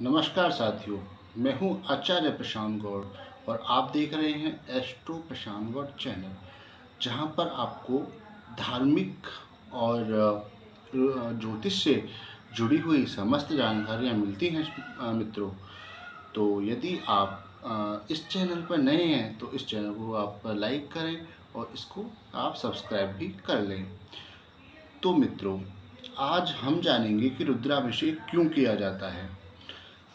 नमस्कार साथियों, मैं हूं आचार्य प्रशांत गौड़ और आप देख रहे हैं एस्ट्रो प्रशांत गौड़ चैनल, जहां पर आपको धार्मिक और ज्योतिष से जुड़ी हुई समस्त जानकारियां मिलती हैं मित्रों। तो यदि आप इस चैनल पर नए हैं तो इस चैनल को आप लाइक करें और इसको आप सब्सक्राइब भी कर लें। तो मित्रों, आज हम जानेंगे कि रुद्राभिषेक क्यों किया जाता है।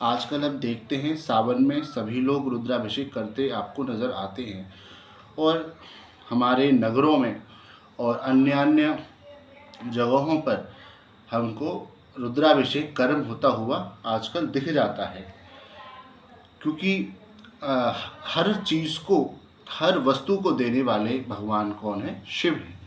आजकल अब देखते हैं सावन में सभी लोग रुद्राभिषेक करते आपको नज़र आते हैं और हमारे नगरों में और अन्य अन्य जगहों पर हमको रुद्राभिषेक कर्म होता हुआ आजकल दिख जाता है, क्योंकि हर चीज़ को, हर वस्तु को देने वाले भगवान कौन है? शिव है।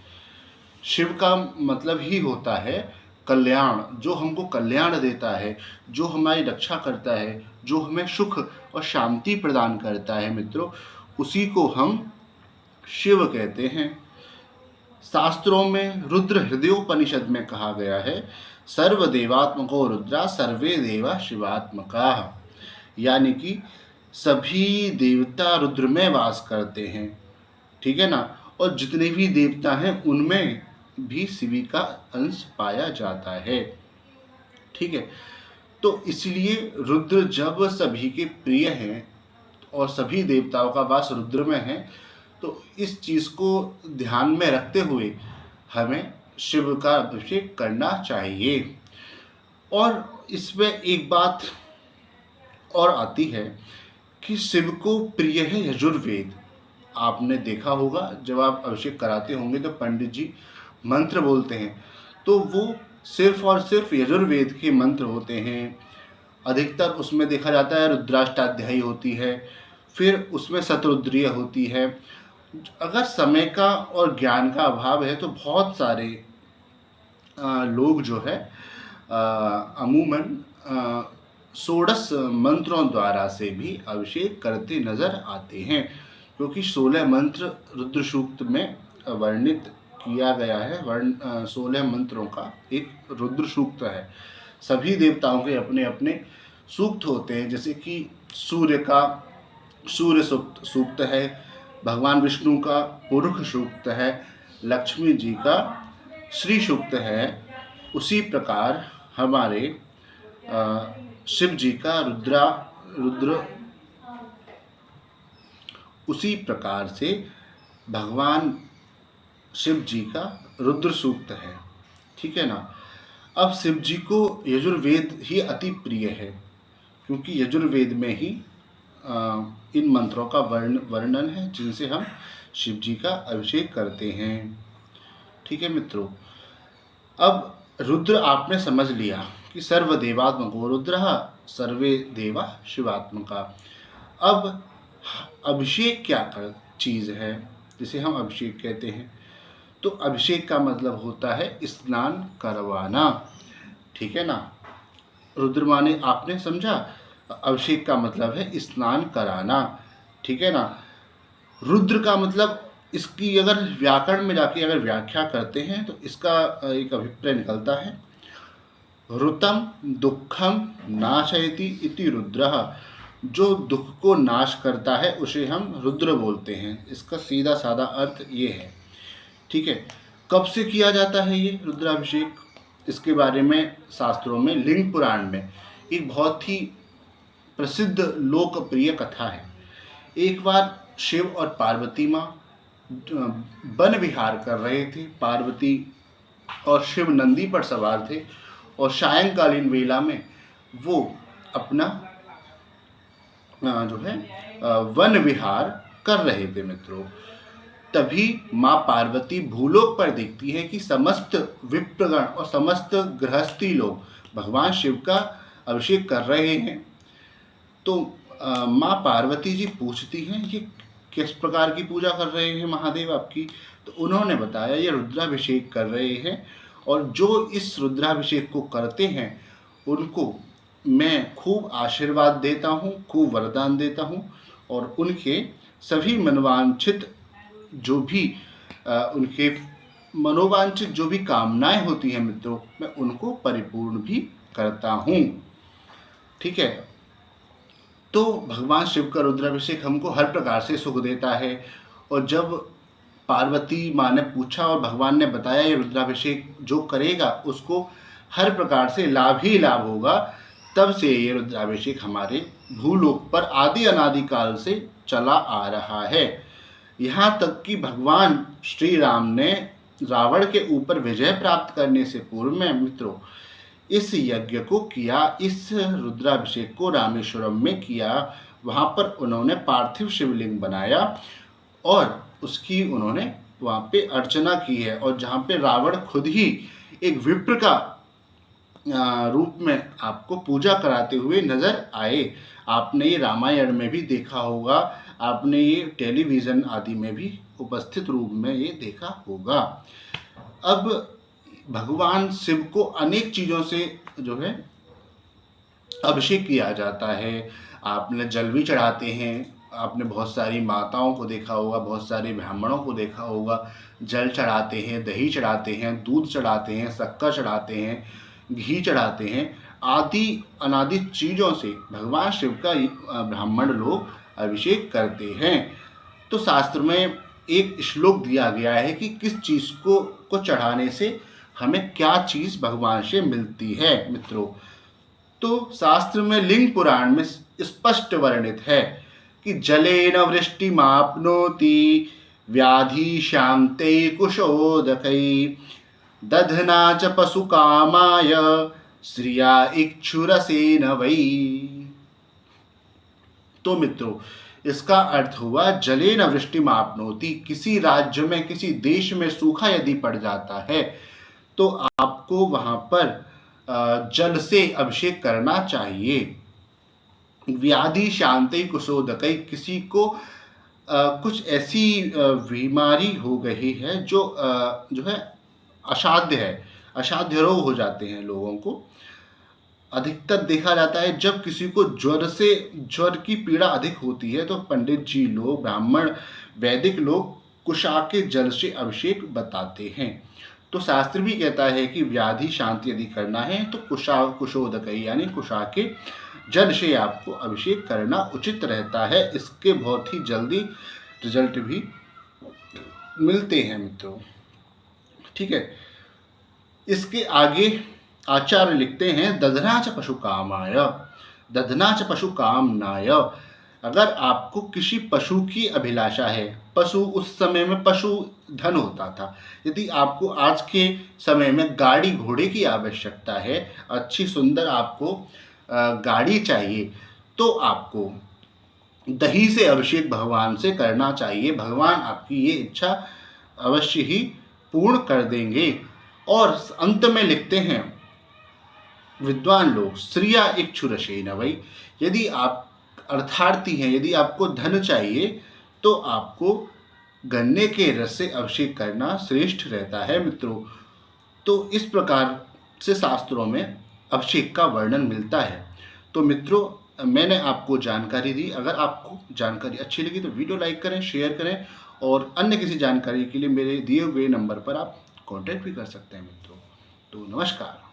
शिव का मतलब ही होता है कल्याण, जो हमको कल्याण देता है, जो हमारी रक्षा करता है, जो हमें सुख और शांति प्रदान करता है मित्रों, उसी को हम शिव कहते हैं। शास्त्रों में रुद्र हृदयोपनिषद में कहा गया है, सर्वदेवात्मको रुद्रा सर्वे देवा शिवात्मका, यानी कि सभी देवता रुद्र में वास करते हैं, ठीक है ना। और जितने भी देवता हैं उनमें भी शिवी का अंश पाया जाता है, ठीक है। तो इसलिए रुद्र जब सभी के प्रिय हैं और सभी देवताओं का वास रुद्र में है, तो इस चीज़ को ध्यान में रखते हुए हमें शिव का अभिषेक करना चाहिए। और इसमें एक बात और आती है कि शिव को प्रिय है यजुर्वेद। आपने देखा होगा जब आप अभिषेक कराते होंगे तो पंडित जी मंत्र बोलते हैं, तो वो सिर्फ और सिर्फ यजुर्वेद के मंत्र होते हैं। अधिकतर उसमें देखा जाता है रुद्राष्टाध्यायी होती है, फिर उसमें शतरुद्रीय होती है। अगर समय का और ज्ञान का अभाव है तो बहुत सारे लोग जो है अमूमन 16 मंत्रों द्वारा से भी अभिषेक करते नजर आते हैं, क्योंकि 16 मंत्र रुद्र सूक्त में वर्णित किया गया है। 16 मंत्रों का एक रुद्र सूक्त है। सभी देवताओं के अपने अपने सूक्त होते हैं, जैसे कि सूर्य का सूर्य सूक्त है, भगवान विष्णु का पुरुष सूक्त है, लक्ष्मी जी का श्री सूक्त है। उसी प्रकार हमारे शिव जी का रुद्र उसी प्रकार से भगवान शिव जी का रुद्र सूक्त है, ठीक है ना। अब शिव जी को यजुर्वेद ही अति प्रिय है, क्योंकि यजुर्वेद में ही इन मंत्रों का वर्णन है जिनसे हम शिव जी का अभिषेक करते हैं, ठीक है मित्रों। अब रुद्र आपने समझ लिया कि सर्वदेवात्मको रुद्र सर्वे देवा शिवात्मका। अब अभिषेक क्या चीज़ है जिसे हम अभिषेक कहते हैं? तो अभिषेक का मतलब होता है स्नान करवाना, ठीक है ना। रुद्र माने आपने समझा, अभिषेक का मतलब है स्नान कराना, ठीक है ना। रुद्र का मतलब, इसकी अगर व्याकरण में जाके अगर व्याख्या करते हैं तो इसका एक अभिप्राय निकलता है, रुतम दुखम नाशयति इति रुद्रः। जो दुख को नाश करता है उसे हम रुद्र बोलते हैं। इसका सीधा साधा अर्थ ये है, ठीक है। कब से किया जाता है ये रुद्राभिषेक? इसके बारे में शास्त्रों में लिंग पुराण में एक बहुत ही प्रसिद्ध लोकप्रिय कथा है। एक बार शिव और पार्वती माँ वन विहार कर रहे थे। पार्वती और शिव नंदी पर सवार थे और सायंकालीन वेला में वो अपना जो है वन विहार कर रहे थे मित्रों। तभी माँ पार्वती भूलोक पर देखती है कि समस्त विप्रगण और समस्त गृहस्थी लोग भगवान शिव का अभिषेक कर रहे हैं। तो माँ पार्वती जी पूछती हैं, ये किस प्रकार की पूजा कर रहे हैं महादेव आपकी? तो उन्होंने बताया, ये रुद्राभिषेक कर रहे हैं, और जो इस रुद्राभिषेक को करते हैं उनको मैं खूब आशीर्वाद देता हूँ, खूब वरदान देता हूँ, और उनके सभी मनोवांछित जो भी उनके मनोवांछित जो भी कामनाएं होती हैं मित्रों, मैं उनको परिपूर्ण भी करता हूँ। ठीक है। तो भगवान शिव का रुद्राभिषेक हमको हर प्रकार से सुख देता है। और जब पार्वती माँ ने पूछा और भगवान ने बताया ये रुद्राभिषेक जो करेगा उसको हर प्रकार से लाभ ही लाभ होगा, तब से ये रुद्राभिषेक हमारे भूलोक पर आदि अनादि काल से चला आ रहा है। यहाँ तक कि भगवान श्री राम ने रावण के ऊपर विजय प्राप्त करने से पूर्व में मित्रों इस यज्ञ को किया, इस रुद्राभिषेक को रामेश्वरम में किया। वहाँ पर उन्होंने पार्थिव शिवलिंग बनाया और उसकी उन्होंने वहाँ पे अर्चना की है। और जहाँ पे रावण खुद ही एक विप्र का रूप में आपको पूजा कराते हुए नजर आए। आपने ये रामायण में भी देखा होगा, आपने ये टेलीविज़न आदि में भी उपस्थित रूप में ये देखा होगा। अब भगवान शिव को अनेक चीज़ों से जो है अभिषेक किया जाता है। आपने जल भी चढ़ाते हैं, आपने बहुत सारी माताओं को देखा होगा, बहुत सारे ब्राह्मणों को देखा होगा, जल चढ़ाते हैं, दही चढ़ाते हैं, दूध चढ़ाते हैं, शक्कर चढ़ाते हैं, घी चढ़ाते हैं। आदि अनादि चीज़ों से भगवान शिव का ब्राह्मण लोग अभिषेक करते हैं। तो शास्त्र में एक श्लोक दिया गया है कि किस चीज़ को चढ़ाने से हमें क्या चीज़ भगवान से मिलती है मित्रों। तो शास्त्र में लिंग पुराण में स्पष्ट वर्णित है कि जलेन वृष्टिमाप्नोति व्याधि शान्ते कुशोदकै दधना च पशुकामाय श्रिया इक्षुरसेन वै। तो मित्रों इसका अर्थ हुआ जलेन वृष्टिमाप्नोति, किसी राज्य में किसी देश में सूखा यदि पड़ जाता है तो आपको वहाँ पर जल से अभिषेक करना चाहिए। व्याधि शांति कुशोदकै, किसी को कुछ ऐसी बीमारी हो गई है जो है असाध्य है, असाध्य रोग हो जाते हैं लोगों को। अधिकतर देखा जाता है जब किसी को ज्वर की पीड़ा अधिक होती है तो पंडित जी लोग, ब्राह्मण, वैदिक लोग कुशा के जल से अभिषेक बताते हैं। तो शास्त्र भी कहता है कि व्याधि शांति यदि करना है तो कुशोदकै यानी कुशा के जल से आपको अभिषेक करना उचित रहता है। इसके बहुत ही जल्दी रिजल्ट भी मिलते हैं मित्रों। ठीक है, इसके आगे आचार्य लिखते हैं दधना च पशु कामाय, दधना च पशु कामनाय। अगर आपको किसी पशु की अभिलाषा है, पशु उस समय में पशु धन होता था, यदि आपको आज के समय में गाड़ी घोड़े की आवश्यकता है, अच्छी सुंदर आपको गाड़ी चाहिए, तो आपको दही से अभिषेक भगवान से करना चाहिए। भगवान आपकी ये इच्छा अवश्य ही पूर्ण कर देंगे। और अंत में लिखते हैं विद्वान लोग श्रिया इक्षुरसेन वै, यदि आप अर्थार्थी हैं, यदि आपको धन चाहिए तो आपको गन्ने के रस से अभिषेक करना श्रेष्ठ रहता है मित्रों। तो इस प्रकार से शास्त्रों में अभिषेक का वर्णन मिलता है। तो मित्रों मैंने आपको जानकारी दी। अगर आपको जानकारी अच्छी लगी तो वीडियो लाइक करें, शेयर करें और अन्य किसी जानकारी के लिए मेरे दिए हुए नंबर पर आप कांटेक्ट भी कर सकते हैं मित्रों। तो नमस्कार।